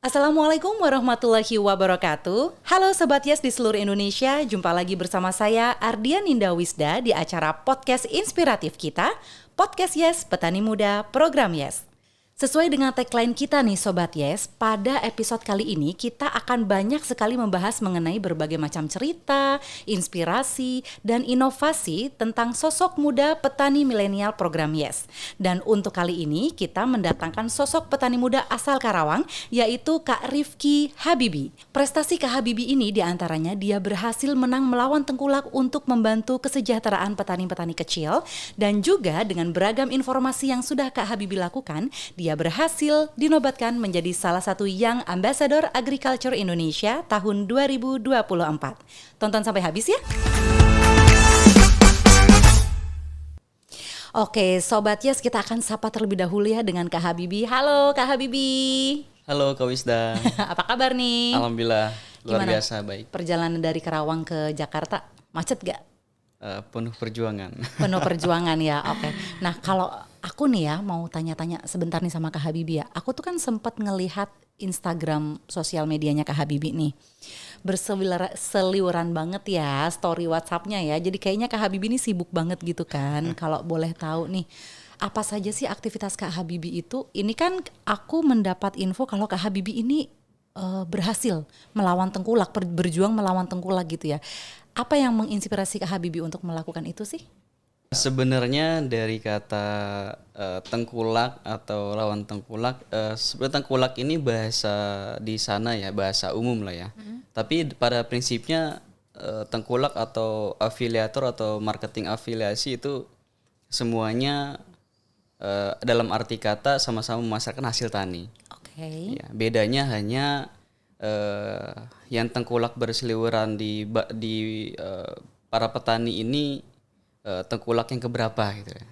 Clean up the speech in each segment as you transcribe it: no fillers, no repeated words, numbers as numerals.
Assalamualaikum warahmatullahi wabarakatuh. Halo Sobat Yes di seluruh Indonesia, jumpa lagi bersama saya Ardian Ninda Wisda di acara podcast inspiratif kita, Podcast Yes, Petani Muda, Program Yes. Sesuai dengan tagline kita nih Sobat Yes, pada episode kali ini kita akan banyak sekali membahas mengenai berbagai macam cerita, inspirasi, dan inovasi tentang sosok muda petani milenial Program Yes. Dan untuk kali ini kita mendatangkan sosok petani muda asal Karawang, yaitu Kak Rifki Habibi. Prestasi Kak Habibi ini diantaranya dia berhasil menang melawan tengkulak untuk membantu kesejahteraan petani-petani kecil, dan juga dengan beragam informasi yang sudah Kak Habibi lakukan, dia berhasil dinobatkan menjadi salah satu Young Ambassador Agriculture Indonesia tahun 2024. Tonton sampai habis ya. Oke, Sobat Yes, kita akan sapa terlebih dahulu ya dengan Kak Habibi. Halo Kak Habibi. Halo Kak Wisda. Apa kabar nih? Alhamdulillah, luar Gimana biasa baik. perjalanan dari Karawang ke Jakarta? Macet gak? Penuh perjuangan. Penuh perjuangan ya, oke. Nah kalau aku nih ya mau tanya-tanya sebentar nih sama Kak Habibi ya. Aku tuh kan sempat ngelihat Instagram sosial medianya Kak Habibi nih. Berseliweran banget ya story WhatsApp-nya ya. Jadi kayaknya Kak Habibi ini sibuk banget gitu kan. Kalau boleh tahu nih, apa saja sih aktivitas Kak Habibi itu? Ini kan aku mendapat info kalau Kak Habibi ini berhasil melawan tengkulak, berjuang melawan tengkulak gitu ya. Apa yang menginspirasi Kak Habibi untuk melakukan itu sih? Sebenarnya dari kata tengkulak atau lawan tengkulak, sebenarnya tengkulak ini bahasa di sana ya, bahasa umum lah ya. Tapi pada prinsipnya tengkulak atau afiliator atau marketing afiliasi itu semuanya dalam arti kata sama-sama memasarkan hasil tani. Oke. Ya, bedanya hanya yang tengkulak berseliweran di para petani ini tengkulak yang keberapa gitu ya.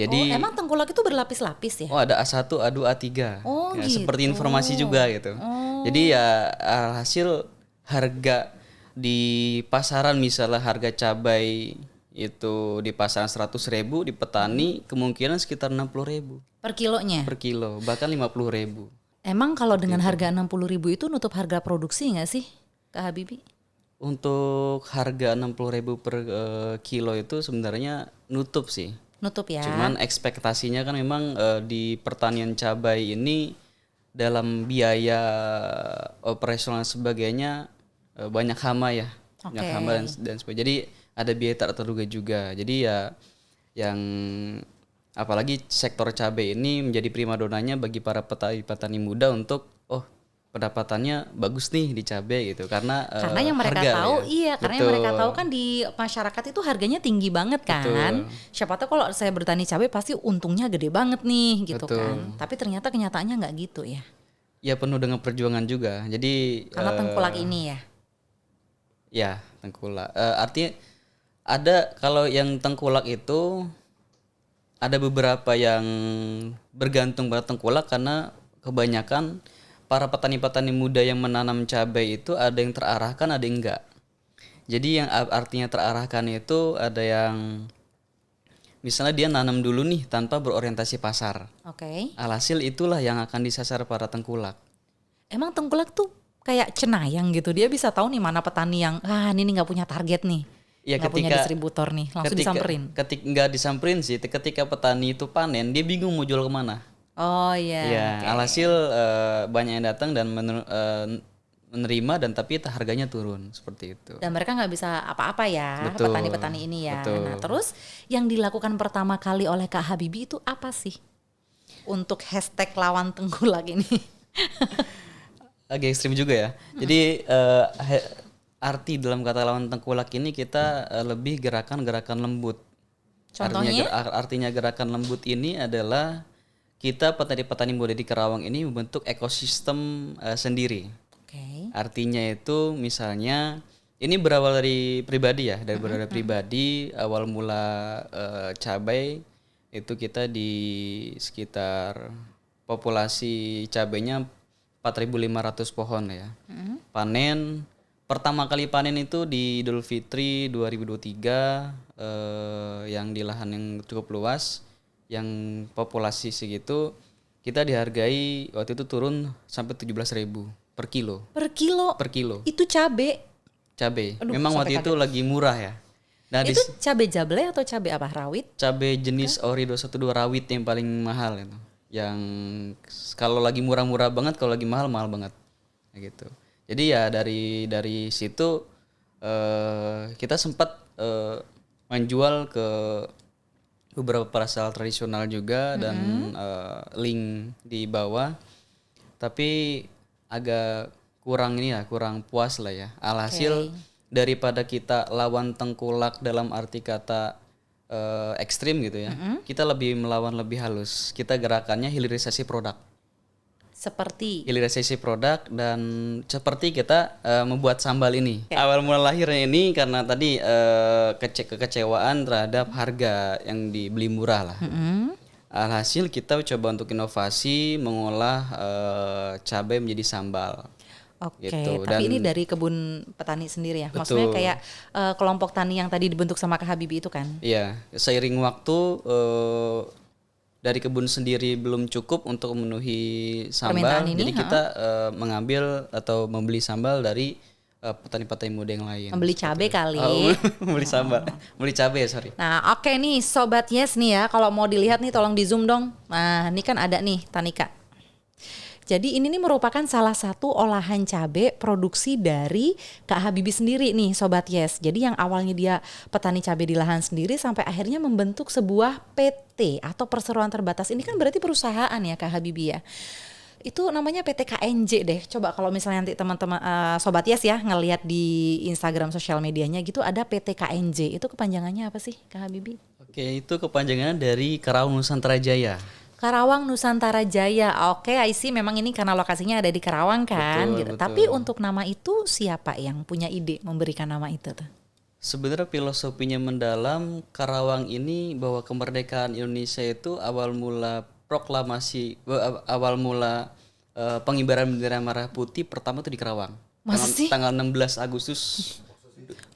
Jadi emang tengkulak itu berlapis-lapis ya? ada A1, A2, A3. Oh, Ya, gitu. seperti informasi juga gitu. Jadi ya hasil harga di pasaran, misalnya harga cabai itu di pasaran 100.000, di petani kemungkinan sekitar 60.000 Per kilonya? per kilo, bahkan 50.000. Emang kalau dengan harga 60.000 itu nutup harga produksi nggak sih Kak Habibi? Untuk harga 60.000 per kilo itu sebenarnya nutup sih. Nutup ya? Cuman ekspektasinya kan memang di pertanian cabai ini dalam biaya operasional dan sebagainya banyak hama ya. Banyak hama dan sebagainya. Jadi ada biaya tak terduga juga. Jadi ya yang apalagi sektor cabai ini menjadi primadonanya bagi para petani muda untuk pendapatannya bagus nih di cabai gitu karena yang mereka harga tahu ya. iya, karena yang mereka tahu kan di masyarakat itu harganya tinggi banget kan. Siapa tahu kalau saya bertani cabai pasti untungnya gede banget nih gitu kan. Tapi ternyata kenyataannya nggak gitu ya. Ya penuh dengan perjuangan juga. Jadi Karena tengkulak ini ya. Ya, tengkulak. Artinya ada kalau yang tengkulak itu ada beberapa yang bergantung pada tengkulak karena kebanyakan para petani-petani muda yang menanam cabai itu ada yang terarahkan, ada yang enggak. Jadi yang artinya terarahkan itu ada yang misalnya dia nanam dulu nih tanpa berorientasi pasar. Oke. Alhasil itulah yang akan disasar para tengkulak. Emang tengkulak tuh kayak cenayang gitu. Dia bisa tahu nih mana petani yang ini nggak punya target nih. Ya, nggak punya distributor nih, langsung disamperin. Ketika nggak disamperin sih, ketika petani itu panen dia bingung mau jual kemana. Oh iya. Ya, alhasil banyak yang datang dan menerima dan tapi harganya turun seperti itu. Dan mereka nggak bisa apa-apa ya, Betul, petani-petani ini ya. betul. Nah terus yang dilakukan pertama kali oleh Kak Habibi itu apa sih? Untuk hashtag lawan tengkulak ini. Agak ekstrim juga ya. Jadi arti dalam kata lawan tengkulak ini kita lebih gerakan-gerakan lembut. Contohnya? Artinya gerakan lembut ini adalah kita petani-petani muda di Karawang ini membentuk ekosistem sendiri. Oke. Artinya itu misalnya ini berawal dari pribadi ya, dari pribadi awal mula cabai itu kita di sekitar populasi cabainya 4.500 pohon ya. Panen pertama kali panen itu di Idul Fitri 2023 yang di lahan yang cukup luas, yang populasi segitu kita dihargai waktu itu turun sampai 17.000 per kilo. Per kilo? Per kilo. Itu cabe? Cabe. Aduh, Memang sampai waktu itu lagi murah ya. Nah, itu cabe jablay atau cabe apa? Rawit? cabe jenis Ori 212 rawit yang paling mahal itu. Yang kalau lagi murah-murah banget, kalau lagi mahal-mahal banget. Kayak gitu. Jadi ya dari situ kita sempat menjual ke beberapa pasar tradisional juga dan link di bawah, tapi agak kurang kurang puas lah ya. Alhasil daripada kita lawan tengkulak dalam arti kata ekstrim gitu ya, kita lebih melawan lebih halus. Kita gerakannya hilirisasi produk. Seperti Hilirisasi produk dan seperti kita membuat sambal ini. Awal mula lahirnya ini karena tadi kekecewaan terhadap harga yang dibeli murah lah. Alhasil kita coba untuk inovasi mengolah cabai menjadi sambal. Oke, Gitu. tapi Dan ini dari kebun petani sendiri ya? Maksudnya Betul. kayak kelompok tani yang tadi dibentuk sama Kak Habibie itu kan? iya, seiring waktu dari kebun sendiri belum cukup untuk memenuhi sambal, Permintaan ini, jadi kita mengambil atau membeli sambal dari petani-petani muda yang lain. Membeli cabai kali. Membeli sambal, membeli cabai sorry. Nah, oke nih Sobat Yes nih ya, kalau mau dilihat nih tolong di zoom dong. Nah, ini kan ada nih Tanika. Jadi ini nih merupakan salah satu olahan cabai produksi dari Kak Habibie sendiri nih Sobat Yes. Jadi yang awalnya dia petani cabai di lahan sendiri sampai akhirnya membentuk sebuah PT atau perseroan terbatas. Ini kan berarti perusahaan ya Kak Habibie ya. Itu namanya PT KNJ deh. Coba kalau misalnya nanti teman-teman Sobat Yes ya ngelihat di Instagram sosial medianya gitu ada PT KNJ. Itu kepanjangannya apa sih Kak Habibie? Oke, itu kepanjangan dari Karawang Nusantara Jaya. Karawang Nusantara Jaya. Oke, I see. Memang ini karena lokasinya ada di Karawang kan Betul, gitu. betul. Tapi untuk nama itu siapa yang punya ide memberikan nama itu tuh? Sebenarnya filosofinya mendalam. Karawang ini bahwa kemerdekaan Indonesia itu awal mula proklamasi, awal mula pengibaran bendera merah putih pertama itu di Karawang. Masa sih? Tanggal 16 Agustus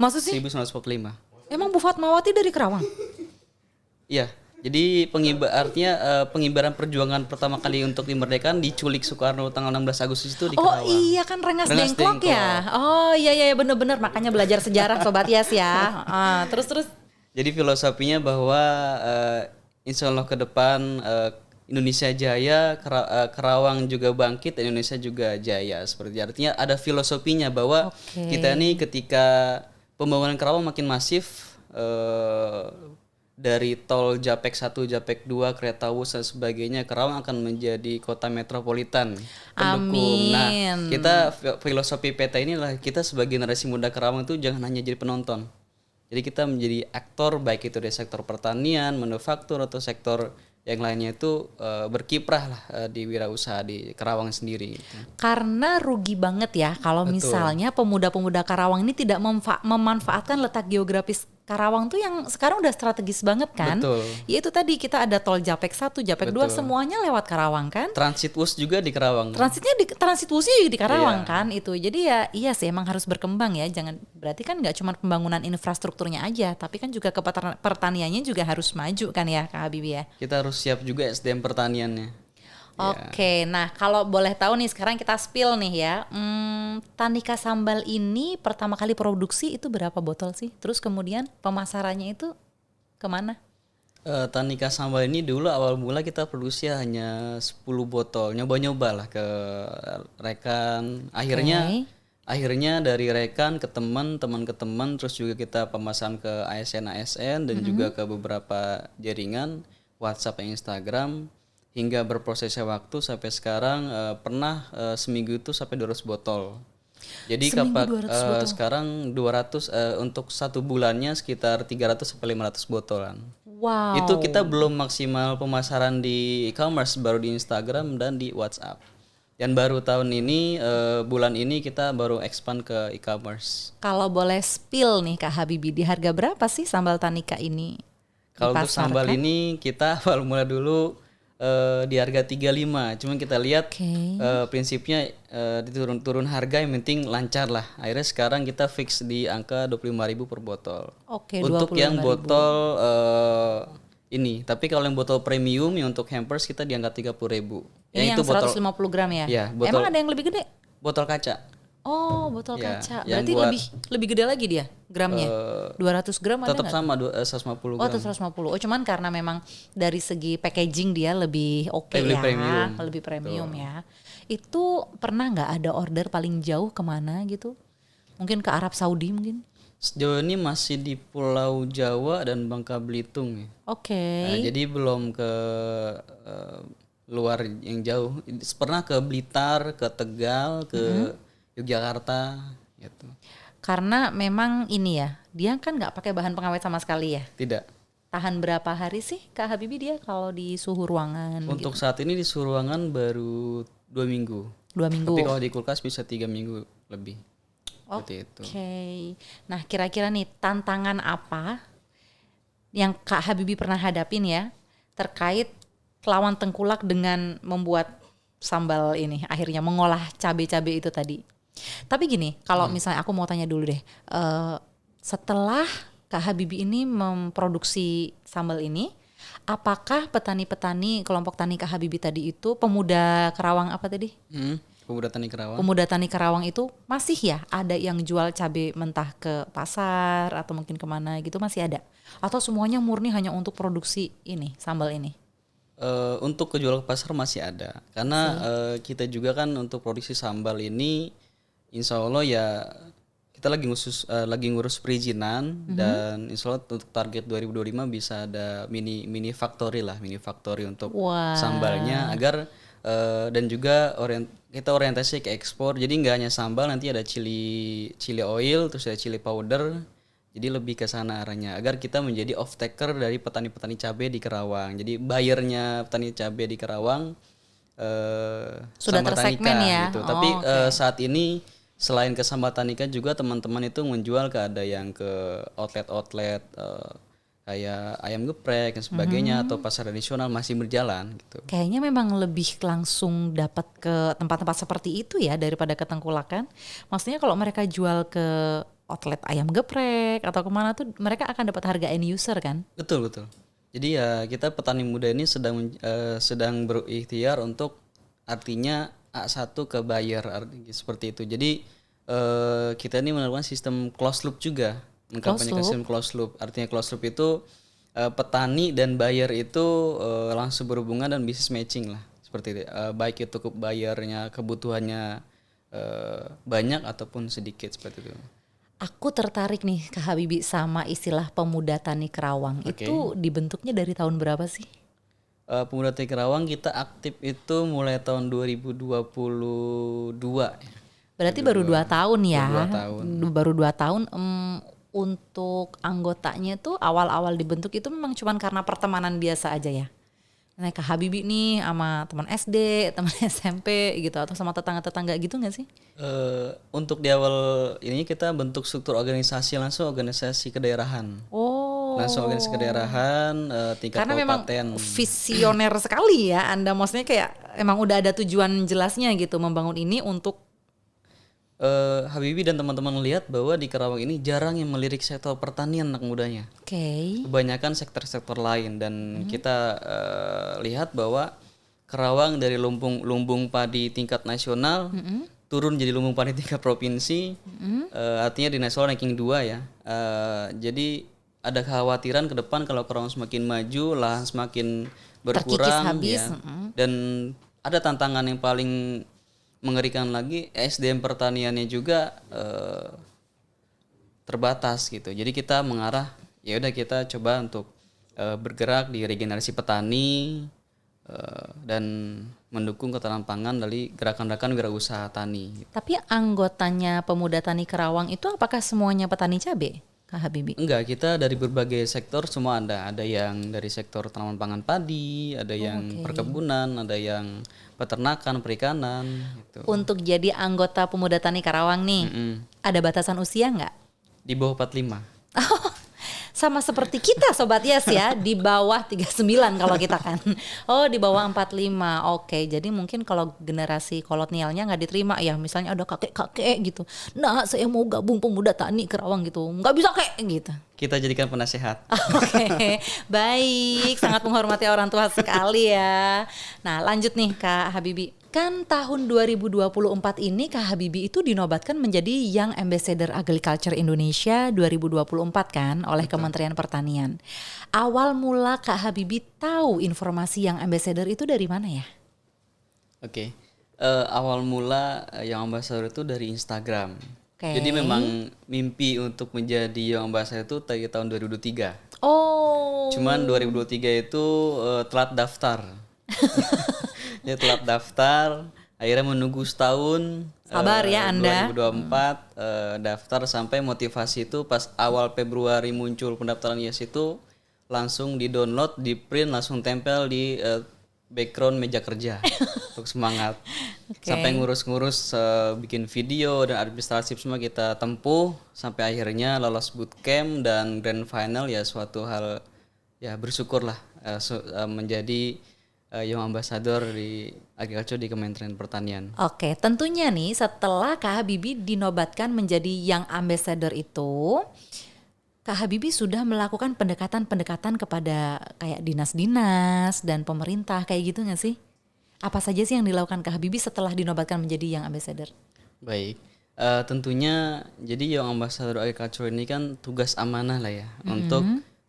Maksud sih? 1945. Emang Bu Fatmawati dari Karawang? Iya. Jadi pengibaran perjuangan pertama kali untuk kemerdekaan diculik Soekarno tanggal 16 Agustus itu di Oh Karawang. iya kan Rengas Dengklok ya. Oh iya bener-bener makanya belajar sejarah Sobat Yes ya. Terus. Jadi filosofinya bahwa insya Allah ke depan Indonesia jaya, Karawang juga bangkit, Indonesia juga jaya. Seperti artinya ada filosofinya bahwa kita ini ketika pembangunan Karawang makin masif, dari tol Japek 1, Japek 2, Kereta Wus dan sebagainya, Karawang akan menjadi kota metropolitan pendukung. Nah, kita filosofi PT inilah kita sebagai generasi muda Karawang itu jangan hanya jadi penonton. Jadi kita menjadi aktor baik itu dari sektor pertanian, manufaktur atau sektor yang lainnya itu berkiprah lah di wirausaha di Karawang sendiri. Gitu. Karena rugi banget ya kalau misalnya pemuda-pemuda Karawang ini tidak memanfaatkan letak geografis Karawang tuh yang sekarang udah strategis banget kan. Betul. Yaitu tadi kita ada tol Japek 1, Japek 2 semuanya lewat Karawang kan. Transit Wus juga di Karawang. Transit busnya juga di Karawang kan itu. Jadi ya iya sih emang harus berkembang ya. Jangan berarti kan nggak cuma pembangunan infrastrukturnya aja, tapi kan juga pertaniannya juga harus maju kan ya Kak Habibie ya. Kita harus siap juga SDM pertaniannya. Oke, nah kalau boleh tahu nih sekarang kita spill nih ya, Tanika Sambal ini pertama kali produksi itu berapa botol sih? Terus kemudian pemasarannya itu kemana? Tanika Sambal ini dulu awal mula kita produksi hanya 10 botol, nyoba-nyoba lah ke rekan. Akhirnya dari rekan ke teman ke teman, terus juga kita pemasaran ke ASN dan juga ke beberapa jaringan WhatsApp dan Instagram. Hingga berprosesnya waktu sampai sekarang pernah seminggu itu sampai 200 botol. Jadi sekarang 200 untuk satu bulannya sekitar 300 sampai 500 botolan. Wow. Itu kita belum maksimal pemasaran di e-commerce, baru di Instagram dan di WhatsApp. Dan baru tahun ini bulan ini kita baru expand ke e-commerce. Kalau boleh spill nih Kak Habibie, di harga berapa sih sambal Tanika ini? Kalau untuk sambal ini kita awal mula dulu di harga 35, cuman kita lihat prinsipnya diturun harga, yang penting lancar lah. Akhirnya sekarang kita fix di angka 25.000 per botol. Oke, untuk 25.000. yang botol ini. Tapi kalau yang botol premium yang untuk hampers kita di angka 30.000. Ini yang itu 150 gram ya? Ya, botol, Emang ada yang lebih gede? botol kaca. Oh, botol Ya, kaca. yang Berarti buat, lebih gede lagi dia gramnya. 200 gram ada tetap nggak? sama 150 Oh, gram. 150. Oh, cuman karena memang dari segi packaging dia lebih oke Lebih ya, premium. lebih premium ya. Itu pernah nggak ada order paling jauh kemana gitu? Mungkin ke Arab Saudi mungkin? Sejauh ini masih di Pulau Jawa dan Bangka Belitung ya. Oke. Nah, jadi belum ke luar yang jauh. Pernah ke Blitar, ke Tegal, ke Yogyakarta gitu. Karena memang ini ya, dia kan nggak pakai bahan pengawet sama sekali ya. Tidak. Tahan berapa hari sih Kak Habibie dia kalau di suhu ruangan? Untuk saat ini di suhu ruangan baru 2 minggu. 2 minggu. Tapi kalau di kulkas bisa 3 minggu lebih. Seperti itu. Oke. Nah, kira-kira nih tantangan apa yang Kak Habibie pernah hadapin ya terkait lawan tengkulak dengan membuat sambal ini, akhirnya mengolah cabai-cabai itu tadi. Tapi gini, kalau misalnya aku mau tanya dulu deh, setelah Kak Habibie ini memproduksi sambal ini, apakah petani-petani kelompok tani Kak Habibie tadi itu pemuda Kerawang apa tadi? Pemuda Tani Kerawang. Pemuda Tani Kerawang itu masih ya ada yang jual cabai mentah ke pasar atau mungkin kemana gitu, masih ada? Atau semuanya murni hanya untuk produksi ini, sambal ini? Untuk kejual ke pasar masih ada. Karena kita juga kan untuk produksi sambal ini insya Allah ya kita lagi ngurus perizinan dan insya Allah untuk target 2025 bisa ada mini factory untuk Wah. sambalnya agar dan juga kita orientasi ke ekspor. Jadi nggak hanya sambal, nanti ada chili oil, terus ada chili powder. Jadi lebih ke sana arahnya agar kita menjadi off taker dari petani-petani cabai di Kerawang. Jadi buyernya petani cabai di Kerawang Sudah Sambal tersegmen Tanika ya? gitu. Oh, Tapi oke. saat ini selain ke Sambal Tanika juga teman-teman itu menjual ada yang ke outlet kayak ayam geprek dan sebagainya atau pasar tradisional masih berjalan gitu. Kayaknya memang lebih langsung dapat ke tempat-tempat seperti itu ya daripada ke tengkulakan. Maksudnya kalau mereka jual ke outlet ayam geprek atau kemana tuh mereka akan dapat harga end user kan? Betul. Jadi ya kita petani muda ini sedang berikhtiar untuk artinya A1 ke buyer seperti itu. Jadi kita ini menerapkan sistem closed loop juga. Mengkampanyekan sistem closed loop. Artinya closed loop itu petani dan buyer itu langsung berhubungan dan bisnis matching lah. Seperti itu. Baik itu buyernya kebutuhannya banyak ataupun sedikit seperti itu. Aku tertarik nih Kak Habibie sama istilah pemuda tani Kerawang. Itu dibentuknya dari tahun berapa sih? Pemuda Tani Kerawang kita aktif itu mulai tahun 2022. Berarti baru 2 tahun ya? Baru 2 tahun. Untuk anggotanya tuh awal-awal dibentuk itu memang cuman karena pertemanan biasa aja ya? Nah, Kak Habibie nih sama teman SD, teman SMP gitu atau sama tetangga-tetangga gitu nggak sih? Untuk di awal ini kita bentuk struktur organisasi langsung organisasi kedaerahan. Oh. Langsung organisasi kedaerahan tingkat Karena memang kabupaten. visioner sekali ya Anda, maksudnya kayak emang udah ada tujuan jelasnya gitu membangun ini untuk Habibie dan teman-teman lihat bahwa di Kerawang ini jarang yang melirik sektor pertanian anak mudanya. Oke. Kebanyakan sektor-sektor lain dan kita lihat bahwa Kerawang dari lumbung padi tingkat nasional turun jadi lumbung padi tingkat provinsi, artinya di nasional ranking 2 ya. Jadi ada kekhawatiran ke depan kalau Kerawang semakin maju, lahan semakin berkurang habis. ya. Dan ada tantangan yang paling mengerikan lagi, SDM pertaniannya juga terbatas gitu. Jadi kita mengarah ya udah kita coba untuk bergerak di regenerasi petani dan mendukung ketahanan pangan dari gerakan-gerakan wirausaha tani. Tapi anggotanya Pemuda Tani Kerawang itu apakah semuanya petani cabai, Kak Habibie? Enggak, kita dari berbagai sektor semua ada. Ada yang dari sektor tanaman pangan padi, ada yang perkebunan, ada yang peternakan, perikanan gitu. Untuk jadi anggota Pemuda Tani Kerawang nih, ada batasan usia nggak? Di bawah 45. Sama seperti kita Sobat Yes ya, di bawah 39 kalau kita kan. Oh, di bawah 45. Oke, jadi mungkin kalau generasi kolonialnya nggak diterima ya, misalnya ada kakek-kakek gitu. Nah, saya mau gabung pemuda tani Kerawang gitu. Nggak bisa kek gitu. Kita jadikan penasehat. Oke, baik. Sangat menghormati orang tua sekali ya. Nah, lanjut nih Kak Habibie. Kan tahun 2024 ini Kak Habibie itu dinobatkan menjadi Young Ambassador Agriculture Indonesia 2024 kan oleh Kementerian Pertanian. Awal mula Kak Habibie tahu informasi Young Ambassador itu dari mana ya? Oke. Awal mula Young Ambassador itu dari Instagram. Oke. Jadi memang mimpi untuk menjadi Young Ambassador itu dari tahun 2023. Oh. Cuman 2023 itu telat daftar. Ya telat daftar, akhirnya menunggu setahun. Sabar ya Anda. 2024 daftar sampai motivasi itu pas awal Februari muncul pendaftaran YES itu langsung di-download, di-print, langsung tempel di background meja kerja untuk semangat. Okay. Sampai ngurus-ngurus bikin video dan administrasi semua kita tempuh sampai akhirnya lolos bootcamp dan grand final ya suatu hal ya bersyukurlah menjadi Young Ambassador di Agriculture di Kementerian Pertanian. Oke, tentunya nih setelah Kak Habibie dinobatkan menjadi Young Ambassador itu, Kak Habibie sudah melakukan pendekatan-pendekatan kepada kayak dinas-dinas dan pemerintah kayak gitu nggak sih? Apa saja sih yang dilakukan Kak Habibie setelah dinobatkan menjadi Young Ambassador? Baik, tentunya jadi Young Ambassador Agriculture ini kan tugas amanah lah ya untuk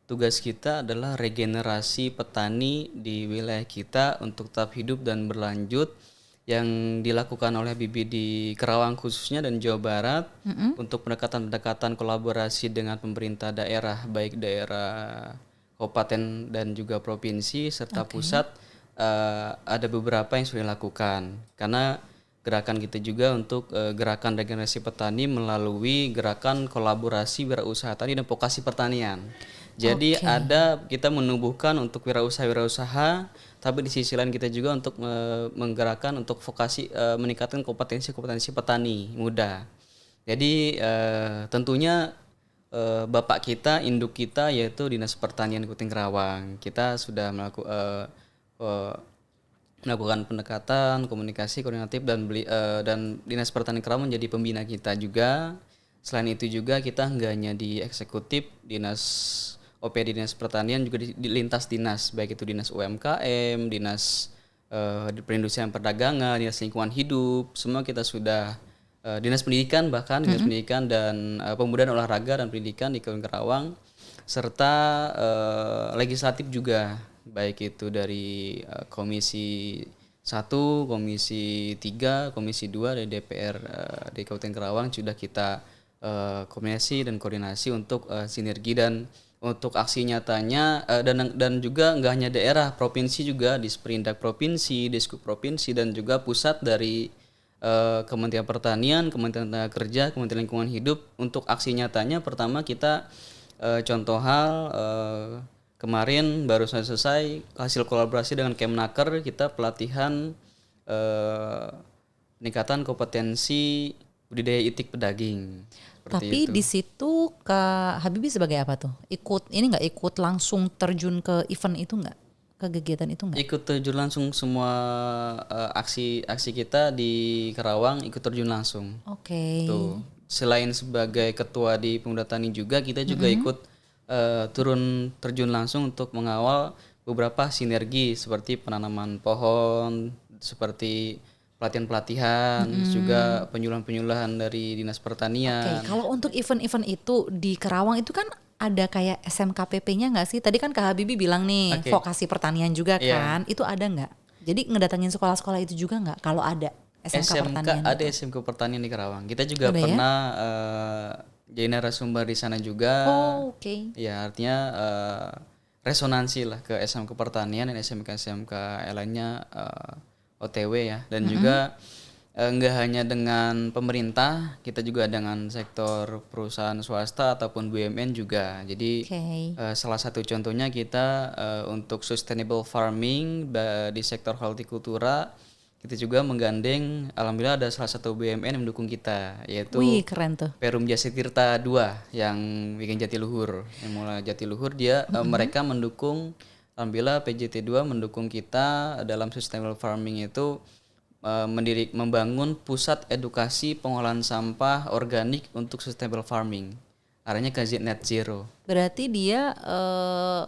tugas kita adalah regenerasi petani di wilayah kita untuk tetap hidup dan berlanjut yang dilakukan oleh Habibie di Kerawang khususnya dan Jawa Barat untuk pendekatan-pendekatan kolaborasi dengan pemerintah daerah baik daerah kabupaten dan juga provinsi serta pusat ada beberapa yang sudah dilakukan karena gerakan kita juga untuk gerakan regenerasi petani melalui gerakan kolaborasi wirausaha tani dan vokasi pertanian. Jadi ada kita menumbuhkan untuk wirausaha, tapi di sisi lain kita juga untuk menggerakkan untuk vokasi meningkatkan kompetensi petani muda. Jadi tentunya bapak kita, induk kita yaitu Dinas Pertanian Kabupaten Kerawang. Kita sudah melakukan pendekatan, komunikasi, koordinatif dan Dinas Pertanian Kerawang menjadi pembina kita juga. Selain itu juga kita nggak hanya di eksekutif Dinas OPD Dinas Pertanian juga di lintas dinas baik itu Dinas UMKM, Dinas Perindustrian Perdagangan, Dinas Lingkungan Hidup, semua kita sudah Dinas Pendidikan bahkan Dinas Pendidikan dan Pemuda dan Olahraga dan Pendidikan di Kabupaten Kerawang serta legislatif juga baik itu dari Komisi 1, Komisi 3, Komisi 2 dari DPR di Kabupaten Kerawang sudah kita koordinasi dan koordinasi untuk sinergi dan untuk aksi nyatanya dan juga nggak hanya daerah, provinsi juga di Sperindak Provinsi, Diskup Provinsi dan juga pusat dari Kementerian Pertanian, Kementerian Tenaga Kerja, Kementerian Lingkungan Hidup untuk aksi nyatanya pertama kita contoh hal kemarin baru selesai hasil kolaborasi dengan Kemnaker kita pelatihan peningkatan kompetensi budidaya itik pedaging. Tapi di situ Kak Habibie sebagai apa tuh? Ikut langsung terjun ke event itu nggak? Ke kegiatan itu nggak? Ikut terjun langsung semua aksi kita di Kerawang ikut terjun langsung. Oke. Tuh. Selain sebagai ketua di Pemuda Tani juga kita juga ikut turun terjun langsung untuk mengawal beberapa sinergi seperti penanaman pohon, seperti pelatihan-pelatihan, juga penyuluhan-penyuluhan dari Dinas Pertanian. Oke, kalau untuk event-event itu di Kerawang itu kan ada kayak SMKPP-nya nggak sih? Tadi kan Kak Habibie bilang nih vokasi pertanian juga kan, itu ada nggak? Jadi ngedatangin sekolah-sekolah itu juga nggak? Kalau ada SMK pertanian? Ada gitu. SMK pertanian di Kerawang. Kita juga ada pernah jadi narasumber di sana juga. Oh, oke. Ya artinya resonansi lah ke SMK pertanian dan SMK lainnya. OTW ya dan juga nggak hanya dengan pemerintah, kita juga dengan sektor perusahaan swasta ataupun BUMN juga. Jadi salah satu contohnya kita untuk sustainable farming di sektor hortikultura kita juga menggandeng, alhamdulillah ada salah satu BUMN yang mendukung kita, yaitu Wih, keren tuh. Perum Jasa Tirta 2 yang bikin Jatiluhur. Yang mulai Jatiluhur dia mereka mendukung, alhamdulillah PJT 2 mendukung kita dalam sustainable farming itu membangun pusat edukasi pengolahan sampah organik untuk sustainable farming. Arahnya ke net zero. Berarti dia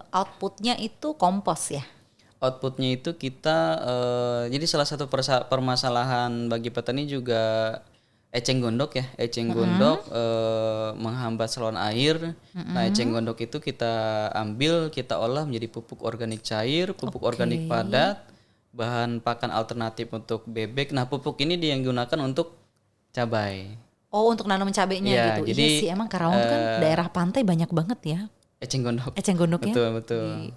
outputnya itu kompos ya? Outputnya itu kita jadi salah satu permasalahan bagi petani juga eceng gondok ya. Eceng gondok menghambat saluran air. Nah, eceng gondok itu kita ambil, kita olah menjadi pupuk organik cair, pupuk organik padat, bahan pakan alternatif untuk bebek. Nah, pupuk ini dia yang gunakan untuk cabai. Oh, untuk nanam cabenya Ya, gitu. jadi, Iya sih, emang Karawang tuh kan daerah pantai banyak banget ya Eceng gondok. eceng gondoknya. Betul.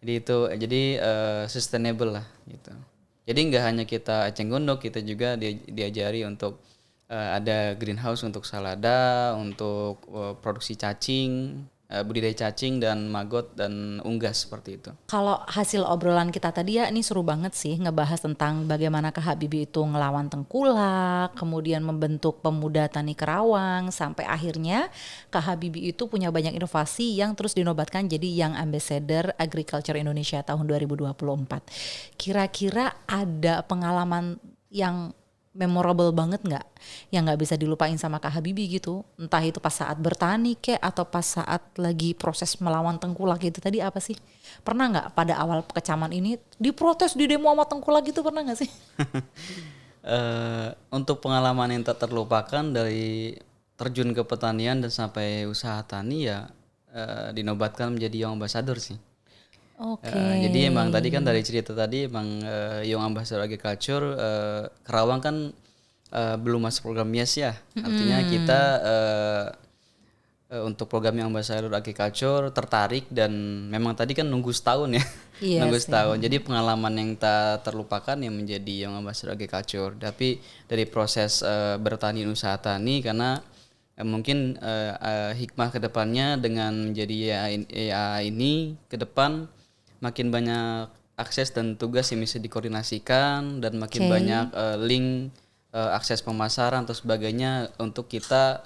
Jadi sustainable lah gitu. Jadi nggak hanya kita eceng gondok, kita juga diajari untuk ada greenhouse untuk salada, untuk produksi cacing, budidaya cacing dan maggot dan unggas seperti itu. Kalau hasil obrolan kita tadi ya, ini seru banget sih ngebahas tentang bagaimana Kak Habibie itu ngelawan tengkulak, kemudian membentuk pemuda tani Kerawang, sampai akhirnya Kak Habibie itu punya banyak inovasi yang terus dinobatkan jadi Young Ambassador Agriculture Indonesia tahun 2024. Kira-kira ada pengalaman yang memorable banget nggak, yang nggak bisa dilupain sama Kak Habibie gitu, entah itu pas saat bertani kek atau pas saat lagi proses melawan tengkulak gitu tadi, apa sih, pernah nggak pada awal kecaman ini diprotes di demo sama tengkulak gitu, pernah nggak sih? Untuk pengalaman yang tak terlupakan dari terjun ke pertanian dan sampai usaha tani ya dinobatkan menjadi Young Ambassador sih. Oke. Jadi emang tadi kan dari cerita tadi emang Young Ambassador Agriculture Kerawang kan belum masuk program YES ya. Artinya kita untuk program Young Ambassador Agriculture tertarik dan memang tadi kan nunggu setahun ya. Iya Nunggu sih. setahun. Jadi pengalaman yang tak terlupakan yang menjadi Young Ambassador Agriculture. Tapi dari proses bertani usaha tani karena mungkin hikmah kedepannya dengan menjadi EA ini ke depan makin banyak akses dan tugas yang bisa dikoordinasikan dan makin banyak link akses pemasaran atau sebagainya untuk kita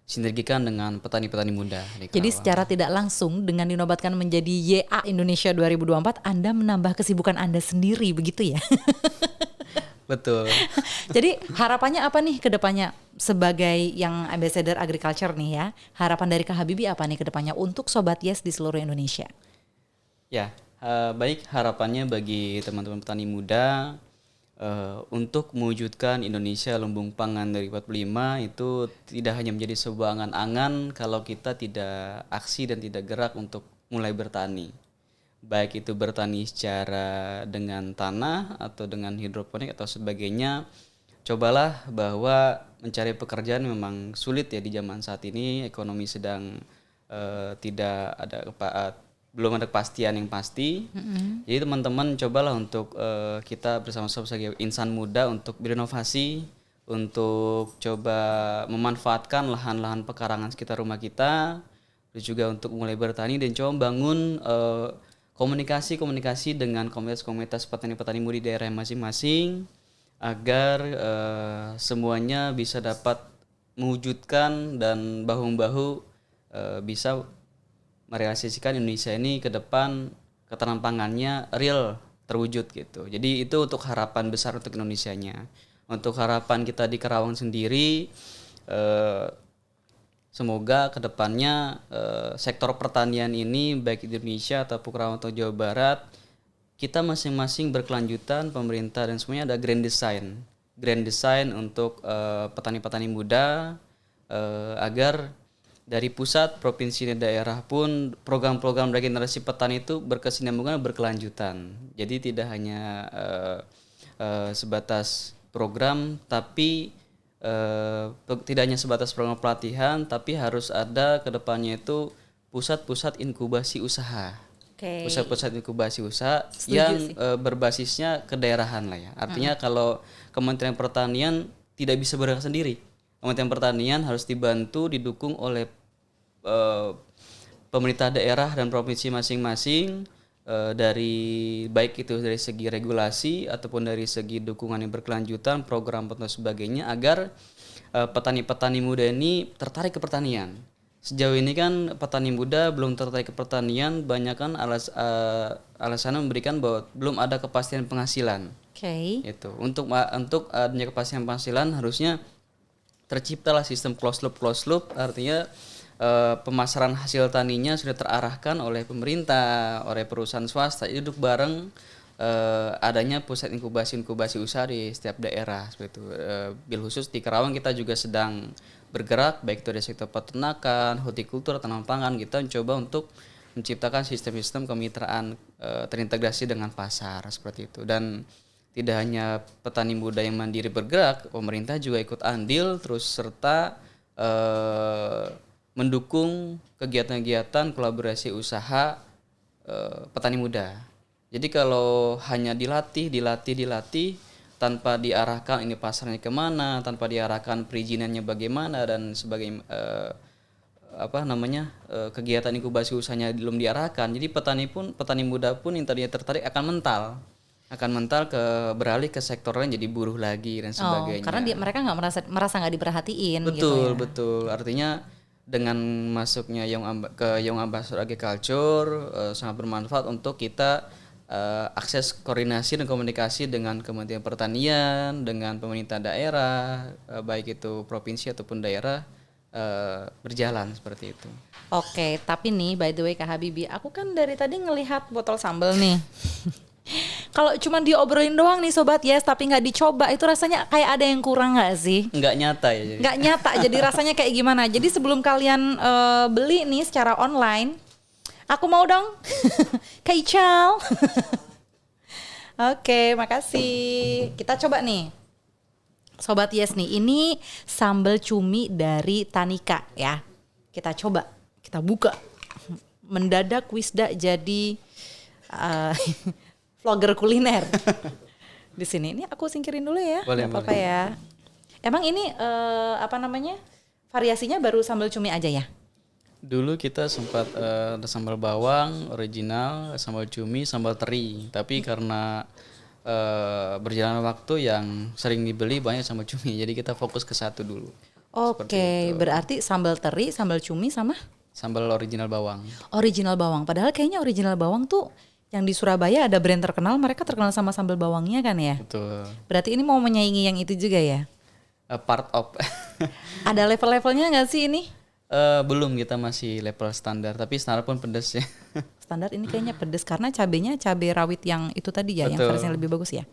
sinergikan dengan petani-petani muda di Jadi Kerawang. secara tidak langsung dengan dinobatkan menjadi YA Indonesia 2024, Anda menambah kesibukan Anda sendiri begitu ya? Betul. Jadi harapannya apa nih ke depannya sebagai yang Ambassador Agriculture nih ya? Harapan dari Kak Habibie apa nih ke depannya untuk Sobat Yes di seluruh Indonesia? Ya, baik harapannya bagi teman-teman petani muda untuk mewujudkan Indonesia lumbung pangan 2045 itu tidak hanya menjadi sebuah angan-angan kalau kita tidak aksi dan tidak gerak untuk mulai bertani. Baik itu bertani secara dengan tanah atau dengan hidroponik atau sebagainya. Cobalah bahwa mencari pekerjaan memang sulit ya di zaman saat ini, ekonomi sedang tidak ada belum ada kepastian yang pasti. Jadi teman-teman cobalah untuk kita bersama-sama sebagai insan muda untuk berinovasi, untuk coba memanfaatkan lahan-lahan pekarangan sekitar rumah kita, terus juga untuk mulai bertani dan coba bangun komunikasi dengan komunitas-komunitas petani-petani muda di daerah masing-masing agar semuanya bisa dapat mewujudkan dan bahu-membahu bisa merealisasikan Indonesia ini ke depan ketahanan pangannya real terwujud gitu. Jadi itu untuk harapan besar untuk Indonesianya. Untuk harapan kita di Kerawang sendiri, semoga ke depannya sektor pertanian ini baik di Indonesia ataupun Kerawang atau Jawa Barat, kita masing-masing berkelanjutan, pemerintah dan semuanya ada grand design untuk petani-petani muda agar dari pusat, provinsi dan daerah pun program-program regenerasi petani itu berkesinambungan, berkelanjutan. Jadi tidak hanya sebatas program, tapi tidak hanya sebatas program pelatihan, tapi harus ada kedepannya itu pusat-pusat inkubasi usaha. Pusat-pusat inkubasi usaha yang berbasisnya kedaerahan lah ya. Artinya kalau Kementerian Pertanian tidak bisa bergerak sendiri. Kementerian Pertanian harus dibantu, didukung oleh pemerintah daerah dan provinsi masing-masing dari baik itu dari segi regulasi ataupun dari segi dukungan yang berkelanjutan, program dan sebagainya agar petani-petani muda ini tertarik ke pertanian. Sejauh ini kan petani muda belum tertarik ke pertanian, banyak kan alasannya memberikan bahwa belum ada kepastian penghasilan. Oke. Itu untuk adanya kepastian penghasilan harusnya terciptalah sistem closed loop, artinya pemasaran hasil taninya sudah terarahkan oleh pemerintah, oleh perusahaan swasta, duduk bareng, adanya pusat inkubasi usaha di setiap daerah seperti itu. Bil khusus di Karawang kita juga sedang bergerak baik itu dari sektor peternakan, hortikultur, tanaman pangan, kita mencoba untuk menciptakan sistem-sistem kemitraan terintegrasi dengan pasar seperti itu. Dan tidak hanya petani muda yang mandiri bergerak, pemerintah juga ikut andil terus serta mendukung kegiatan-kegiatan kolaborasi usaha petani muda. Jadi kalau hanya dilatih tanpa diarahkan ini pasarnya kemana, tanpa diarahkan perizinannya bagaimana dan sebagainya, kegiatan inkubasi usahanya belum diarahkan. Jadi petani muda pun yang tadinya tertarik akan mental beralih ke sektor lain, jadi buruh lagi dan sebagainya. Karena mereka nggak merasa nggak diperhatiin. Betul. Artinya dengan masuknya Young Ambassador Agriculture sangat bermanfaat untuk kita akses koordinasi dan komunikasi dengan Kementerian Pertanian, dengan pemerintah daerah, baik itu provinsi ataupun daerah, berjalan seperti itu. Oke, tapi nih by the way Kak Habibie, aku kan dari tadi ngelihat botol sambal nih. Kalau cuma diobrolin doang nih Sobat Yes, tapi nggak dicoba, itu rasanya kayak ada yang kurang nggak sih? Nggak nyata ya jadi. Nggak nyata, jadi rasanya kayak gimana? Jadi sebelum kalian beli nih secara online, aku mau dong. Kak Ical. Oke, makasih. Kita coba nih. Sobat Yes nih, ini sambal cumi dari Tanika ya. Kita coba, kita buka. Mendadak Wisda jadi vlogger kuliner. Di sini. Ini aku singkirin dulu ya. Boleh, apa ya. Emang ini variasinya baru sambal cumi aja ya? Dulu kita sempat ada sambal bawang original, sambal cumi, sambal teri. Tapi karena berjalan waktu yang sering dibeli banyak sambal cumi, jadi kita fokus ke satu dulu. Oke, berarti sambal teri, sambal cumi sama? Sambal original bawang. Original bawang. Padahal kayaknya original bawang tuh yang di Surabaya ada brand terkenal, mereka terkenal sama sambal bawangnya kan ya? Betul. Berarti ini mau menyaingi yang itu juga ya? Part of. Ada level-levelnya nggak sih ini? Belum, kita masih level standar, tapi standar pun pedas ya. Standar ini kayaknya pedas karena cabenya cabai rawit yang itu tadi ya, Betul. yang versinya lebih bagus ya.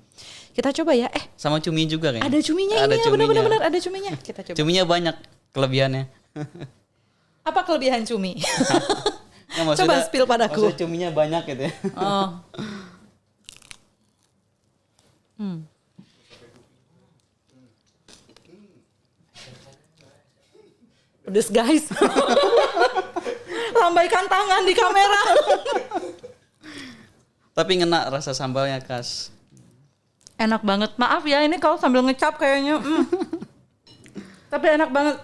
Kita coba ya. Sama cumi juga kayaknya. Ada cuminya ada ini, benar-benar ada cuminya. Kita coba. Cuminya banyak kelebihannya. Apa kelebihan cumi? Nah, Coba spill padaku. Maksudnya cuminya banyak gitu ya. Oh. Pedes guys. Lambaikan tangan di kamera. Tapi ngena rasa sambalnya khas. Enak banget. Maaf ya ini kalau sambil ngecap kayaknya. Tapi enak banget.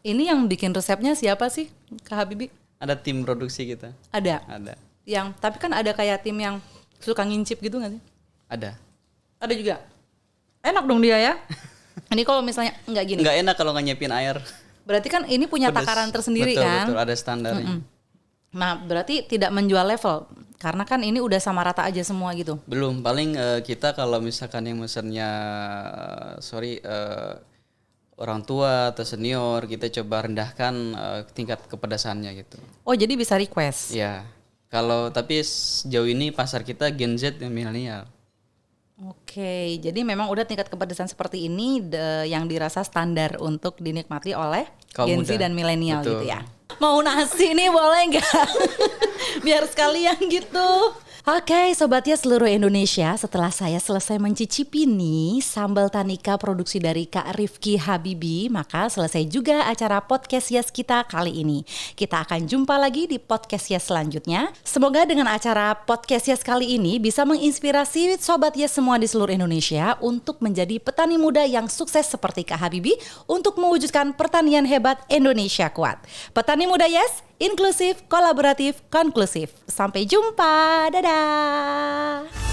Ini yang bikin resepnya siapa sih, Kak Habibie? Ada tim produksi kita. Ada. Tapi kan ada kayak tim yang suka ngincip gitu nggak sih? Ada juga. Enak dong dia ya. Ini kalau misalnya nggak gini. Nggak enak kalau nggak nyiapin air. Berarti kan ini punya Pedes. takaran tersendiri kan? Betul, ada standarnya. Nah, berarti tidak menjual level. Karena kan ini udah sama rata aja semua gitu. Belum, paling kita kalau misalkan yang mesennya orang tua atau senior, kita coba rendahkan tingkat kepedasannya gitu. Oh, jadi bisa request. Ya. Tapi sejauh ini pasar kita Gen Z dan milenial. Oke, jadi memang udah tingkat kepedasan seperti ini yang dirasa standar untuk dinikmati oleh Kaum Gen Z muda. dan milenial Betul. gitu ya. Mau nasi nih boleh nggak? Biar sekalian gitu. Oke, sobatnya seluruh Indonesia, setelah saya selesai mencicipi nih sambal Tanika produksi dari Kak Rifki Habibie, maka selesai juga acara podcast Yes kita kali ini. Kita akan jumpa lagi di podcast Yes selanjutnya. Semoga dengan acara podcast Yes kali ini bisa menginspirasi sobat Yes semua di seluruh Indonesia untuk menjadi petani muda yang sukses seperti Kak Habibie untuk mewujudkan pertanian hebat Indonesia kuat. Petani muda Yes, inklusif, kolaboratif, konklusif. Sampai jumpa, dadah.